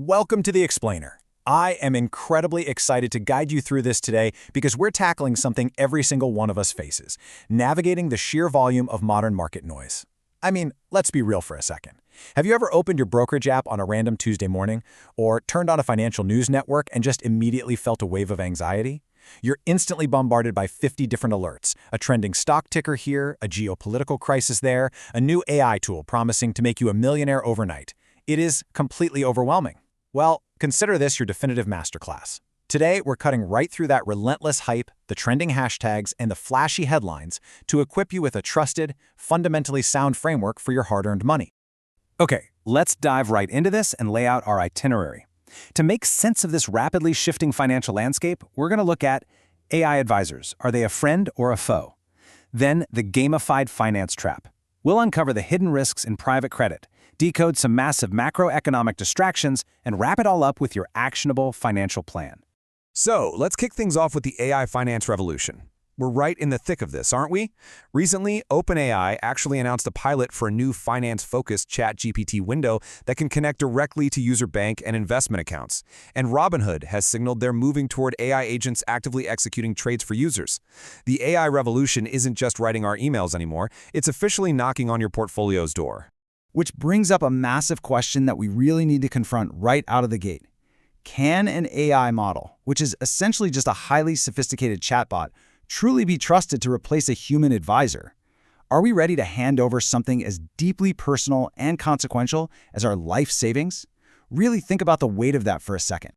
Welcome to The Explainer. I am incredibly excited to guide you through this today because we're tackling something every single one of us faces, navigating the sheer volume of modern market noise. I mean, let's be real for a second. Have you ever opened your brokerage app on a random Tuesday morning, or turned on a financial news network and just immediately felt a wave of anxiety? You're instantly bombarded by 50 different alerts, a trending stock ticker here, a geopolitical crisis there, a new AI tool promising to make you a millionaire overnight. It is completely overwhelming. Well, consider this your definitive masterclass. Today, we're cutting right through that relentless hype, the trending hashtags, and the flashy headlines to equip you with a trusted, fundamentally sound framework for your hard-earned money. Okay, let's dive right into this and lay out our itinerary. To make sense of this rapidly shifting financial landscape, we're going to look at AI advisors. Are they a friend or a foe? Then, the gamified finance trap. We'll uncover the hidden risks in private credit, decode some massive macroeconomic distractions, and wrap it all up with your actionable financial plan. So, let's kick things off with the AI finance revolution. We're right in the thick of this, aren't we? Recently, OpenAI actually announced a pilot for a new finance-focused ChatGPT window that can connect directly to user bank and investment accounts. And Robinhood has signaled they're moving toward AI agents actively executing trades for users. The AI revolution isn't just writing our emails anymore, it's officially knocking on your portfolio's door. Which brings up a massive question that we really need to confront right out of the gate. Can an AI model, which is essentially just a highly sophisticated chatbot, truly be trusted to replace a human advisor? Are we ready to hand over something as deeply personal and consequential as our life savings? Really think about the weight of that for a second.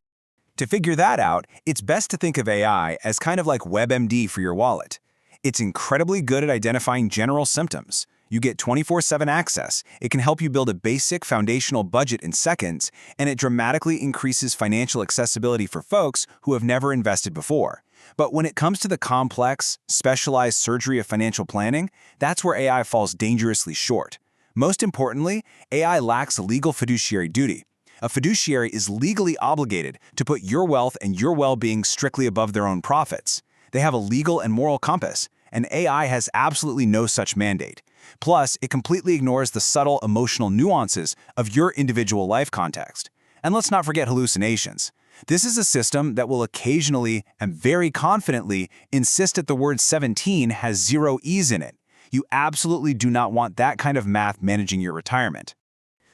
To figure that out, it's best to think of AI as kind of like WebMD for your wallet. It's incredibly good at identifying general symptoms. You get 24/7 access. It can help you build a basic foundational budget in seconds, and it dramatically increases financial accessibility for folks who have never invested before. But when it comes to the complex, specialized surgery of financial planning, that's where AI falls dangerously short. Most importantly, AI lacks a legal fiduciary duty. A fiduciary is legally obligated to put your wealth and your well-being strictly above their own profits. They have a legal and moral compass, and AI has absolutely no such mandate. Plus, it completely ignores the subtle emotional nuances of your individual life context. And let's not forget hallucinations. This is a system that will occasionally and very confidently insist that the word 17 has 0 E's in it. You absolutely do not want that kind of math managing your retirement.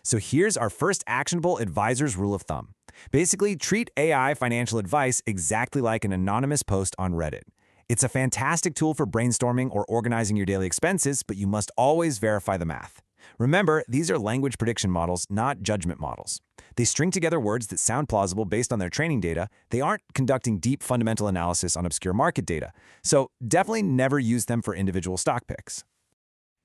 So here's our first actionable advisor's rule of thumb. Basically, treat AI financial advice exactly like an anonymous post on Reddit. It's a fantastic tool for brainstorming or organizing your daily expenses, but you must always verify the math. Remember, these are language prediction models, not judgment models. They string together words that sound plausible based on their training data. They aren't conducting deep fundamental analysis on obscure market data. So definitely never use them for individual stock picks.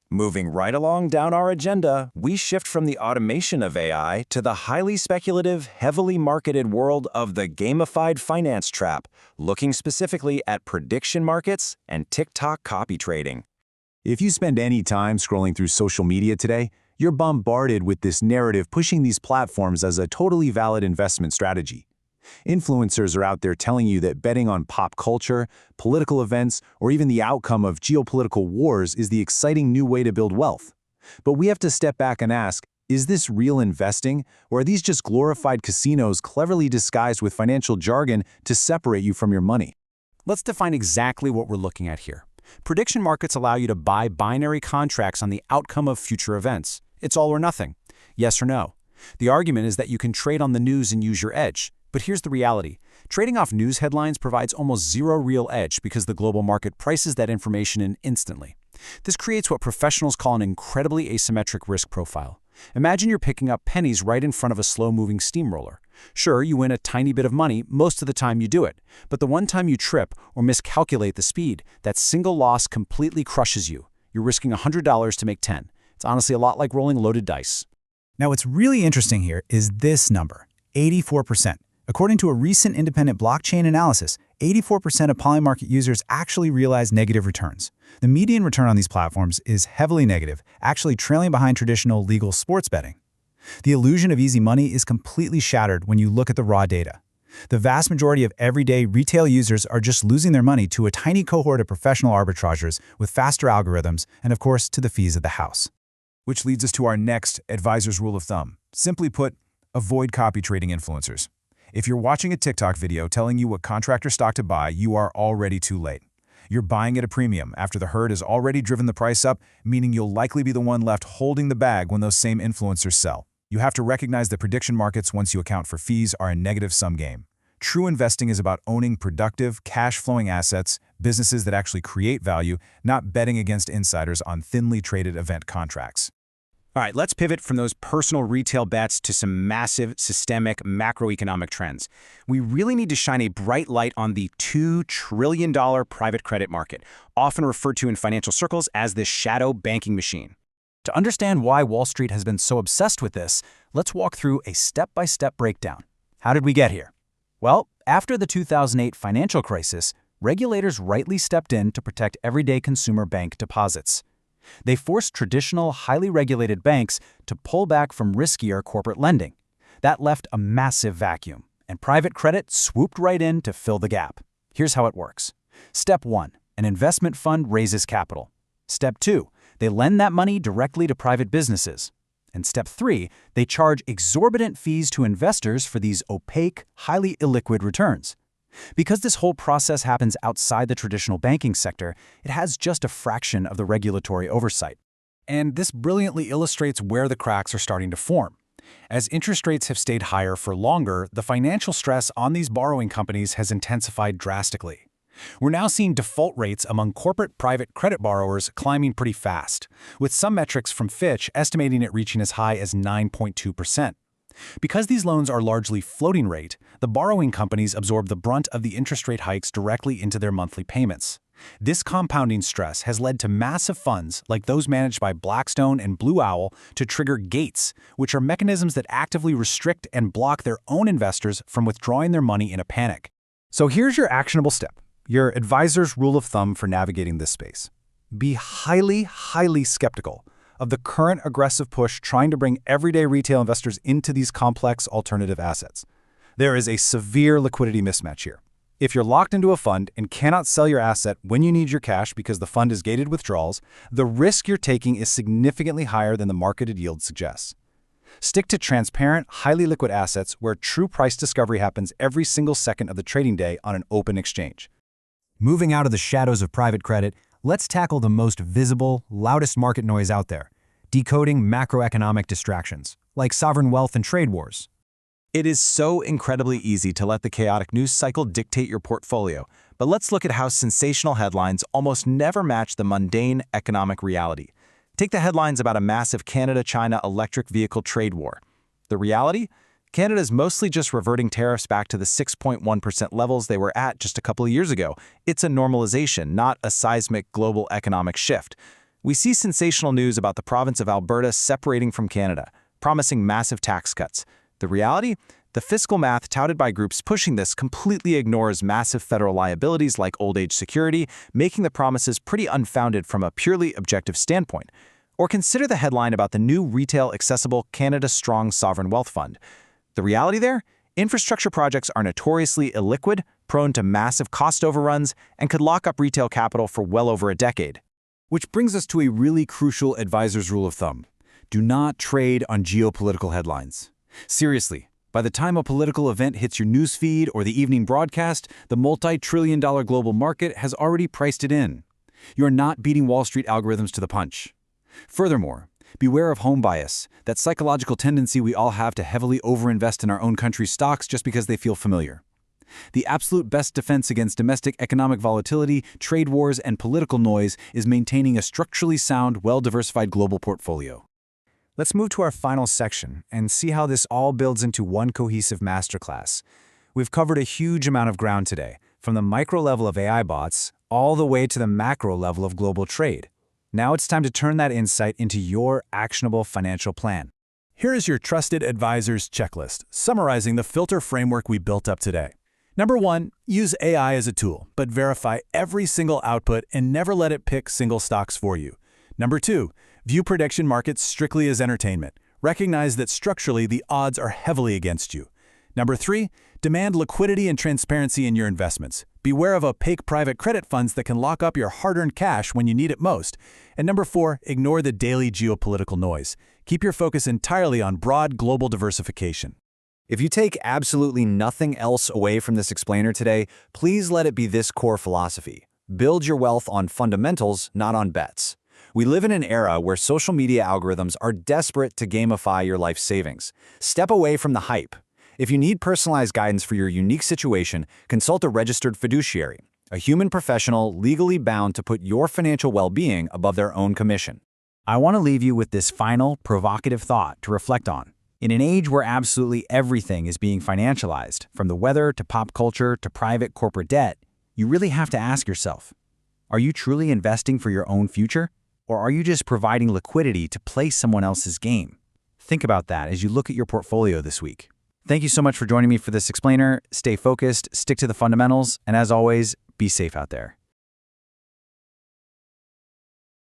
Moving right along down our agenda, we shift from the automation of AI to the highly speculative, heavily marketed world of the gamified finance trap, looking specifically at prediction markets and TikTok copy trading. If you spend any time scrolling through social media today, you're bombarded with this narrative pushing these platforms as a totally valid investment strategy. Influencers are out there telling you that betting on pop culture, political events, or even the outcome of geopolitical wars is the exciting new way to build wealth. But we have to step back and ask, is this real investing, or are these just glorified casinos cleverly disguised with financial jargon to separate you from your money? Let's define exactly what we're looking at here. Prediction markets allow you to buy binary contracts on the outcome of future events. It's all or nothing, yes or no. The argument is that you can trade on the news and use your edge. But here's the reality. Trading off news headlines provides almost zero real edge because the global market prices that information in instantly. This creates what professionals call an incredibly asymmetric risk profile. Imagine you're picking up pennies right in front of a slow-moving steamroller. Sure, you win a tiny bit of money most of the time you do it, but the one time you trip or miscalculate the speed, that single loss completely crushes you. You're risking $100 to make 10. It's honestly a lot like rolling loaded dice. Now, what's really interesting here is this number, 84%. According to a recent independent blockchain analysis, 84% of Polymarket users actually realize negative returns. The median return on these platforms is heavily negative, actually trailing behind traditional legal sports betting. The illusion of easy money is completely shattered when you look at the raw data. The vast majority of everyday retail users are just losing their money to a tiny cohort of professional arbitrageurs with faster algorithms and, of course, to the fees of the house. Which leads us to our next advisor's rule of thumb. Simply put, Avoid copy trading influencers. If you're watching a TikTok video telling you what contractor stock to buy, you are already too late. You're buying at a premium after the herd has already driven the price up, meaning you'll likely be the one left holding the bag when those same influencers sell. You have to recognize that prediction markets, once you account for fees, are a negative-sum game. True investing is about owning productive, cash-flowing assets, businesses that actually create value, not betting against insiders on thinly traded event contracts. All right, let's pivot from those personal retail bets to some massive systemic macroeconomic trends. We really need to shine a bright light on the $2 trillion private credit market, often referred to in financial circles as the shadow banking machine. To understand why Wall Street has been so obsessed with this, let's walk through a step-by-step breakdown. How did we get here? Well, after the 2008 financial crisis, regulators rightly stepped in to protect everyday consumer bank deposits. They forced traditional, highly regulated banks to pull back from riskier corporate lending. That left a massive vacuum, and private credit swooped right in to fill the gap. Here's how it works. Step 1. An investment fund raises capital. Step 2. They lend that money directly to private businesses. And Step 3. They charge exorbitant fees to investors for these opaque, highly illiquid returns. Because this whole process happens outside the traditional banking sector, it has just a fraction of the regulatory oversight. And this brilliantly illustrates where the cracks are starting to form. As interest rates have stayed higher for longer, the financial stress on these borrowing companies has intensified drastically. We're now seeing default rates among corporate private credit borrowers climbing pretty fast, with some metrics from Fitch estimating it reaching as high as 9.2%. Because these loans are largely floating rate, the borrowing companies absorb the brunt of the interest rate hikes directly into their monthly payments. This compounding stress has led to massive funds, like those managed by Blackstone and Blue Owl, to trigger gates, which are mechanisms that actively restrict and block their own investors from withdrawing their money in a panic. So here's your actionable step, your advisor's rule of thumb for navigating this space. Be highly, highly skeptical of the current aggressive push trying to bring everyday retail investors into these complex alternative assets. There is a severe liquidity mismatch here. If you're locked into a fund and cannot sell your asset when you need your cash because the fund is gated withdrawals, the risk you're taking is significantly higher than the marketed yield suggests. Stick to transparent, highly liquid assets where true price discovery happens every single second of the trading day on an open exchange. Moving out of the shadows of private credit, let's tackle the most visible, loudest market noise out there, decoding macroeconomic distractions, like sovereign wealth and trade wars. It is so incredibly easy to let the chaotic news cycle dictate your portfolio, but let's look at how sensational headlines almost never match the mundane economic reality. Take the headlines about a massive Canada-China electric vehicle trade war. The reality? Canada's mostly just reverting tariffs back to the 6.1% levels they were at just a couple of years ago. It's a normalization, not a seismic global economic shift. We see sensational news about the province of Alberta separating from Canada, promising massive tax cuts. The reality? The fiscal math touted by groups pushing this completely ignores massive federal liabilities like old age security, making the promises pretty unfounded from a purely objective standpoint. Or consider the headline about the new retail-accessible Canada Strong Sovereign Wealth Fund. The reality there? Infrastructure projects are notoriously illiquid, prone to massive cost overruns, and could lock up retail capital for well over a decade. Which brings us to a really crucial advisor's rule of thumb. Do not trade on geopolitical headlines. Seriously, by the time a political event hits your newsfeed or the evening broadcast, the multi-trillion-dollar global market has already priced it in. You're not beating Wall Street algorithms to the punch. Furthermore, beware of home bias, that psychological tendency we all have to heavily overinvest in our own country's stocks just because they feel familiar. The absolute best defense against domestic economic volatility, trade wars, and political noise is maintaining a structurally sound, well-diversified global portfolio. Let's move to our final section and see how this all builds into one cohesive masterclass. We've covered a huge amount of ground today, from the micro level of AI bots all the way to the macro level of global trade. Now it's time to turn that insight into your actionable financial plan. Here is your trusted advisor's checklist, summarizing the filter framework we built up today. Number 1, use AI as a tool, but verify every single output and never let it pick single stocks for you. Number 2, view prediction markets strictly as entertainment. Recognize that structurally the odds are heavily against you. Number 3, demand liquidity and transparency in your investments. Beware of opaque private credit funds that can lock up your hard-earned cash when you need it most. And number 4, ignore the daily geopolitical noise. Keep your focus entirely on broad global diversification. If you take absolutely nothing else away from this explainer today, please let it be this core philosophy. Build your wealth on fundamentals, not on bets. We live in an era where social media algorithms are desperate to gamify your life savings. Step away from the hype. If you need personalized guidance for your unique situation, consult a registered fiduciary, a human professional legally bound to put your financial well-being above their own commission. I want to leave you with this final, provocative thought to reflect on. In an age where absolutely everything is being financialized, from the weather to pop culture to private corporate debt, you really have to ask yourself, are you truly investing for your own future? Or are you just providing liquidity to play someone else's game? Think about that as you look at your portfolio this week. Thank you so much for joining me for this explainer. Stay focused, stick to the fundamentals, and as always, be safe out there.